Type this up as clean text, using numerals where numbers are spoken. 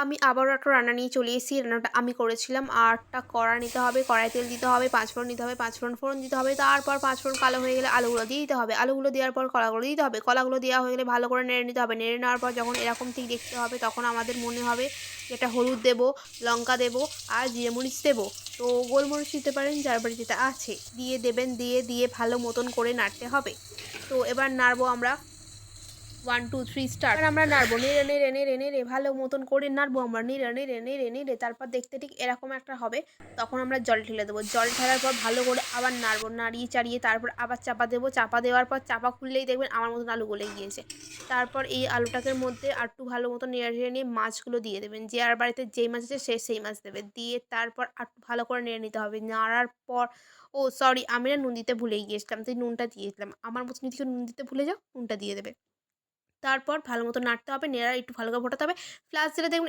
আমি আবারও একটা রান্না নিয়ে চলে এসেছি। রান্নাটা আমি করেছিলাম। আর একটা কড়া নিতে হবে, কড়াইয়ে তেল দিতে হবে, পাঁচফোড়ন দিতে হবে, পাঁচফোড়ন ফোড়ন দিতে হবে। তারপর পাঁচফোড়ন কালো হয়ে গেলে আলুগুলো দিয়ে দিতে হবে। আলুগুলো দেওয়ার পর কলাগুলো দিতে হবে। কলাগুলো দেওয়া হয়ে গেলে ভালো করে নেড়ে নিতে হবে। নেড়ে নেওয়ার পর যখন এরকম ঠিক দেখতে হবে তখন আমাদের মনে হবে যে এটা হলুদ দেবো, লঙ্কা দেবো আর জিরে মরিচ দেবো। তো গোলমরিচ দিতে পারেন যার বাড়ি যেটা আছে। দিয়ে দেবেন, দিয়ে ভালো মতন করে নাড়তে হবে। তো এবার নাড়বো আমরা। 1, 2, 3 স্টার্ট। এবার আমরা নাড়বো। নেড়ে ভালো মতন করে নাড়বো আমরা। নেড়ে তারপর দেখতে ঠিক এরকম একটা হবে। তখন আমরা জল ঢেলে দেবো। জল ঢালার পর ভালো করে আবার নাড়বো। নাড়িয়ে চাড়িয়ে তারপর আবার চাপা দেবো। চাপা দেওয়ার পর চাপা খুললেই দেখবেন আমার মতন আলু গলে গিয়েছে। তারপর এই আলুটাকে মধ্যে আরেকটু ভালো মতো নেড়ে নিয়ে মাছগুলো দিয়ে দেবেন। যার বাড়িতে যেই মাছ আছে সে সেই মাছ দেবে। দিয়ে তারপর আরেকটু ভালো করে নেড়ে নিতে হবে। নাড়ার পর ও সরি, আমি না নুন দিতে ভুলেই গিয়েছিলাম। তাই নুনটা দিয়ে দিলাম। আমার মতন যদি কেউ নুন দিতে ভুলে যাও, নুনটা দিয়ে দেবে। তারপর ভালো মতো নাড়তে হবে, নেড়ে একটু ভালো করে ফোটাতে হবে। ফ্লাস্ক জেলে দেখবেন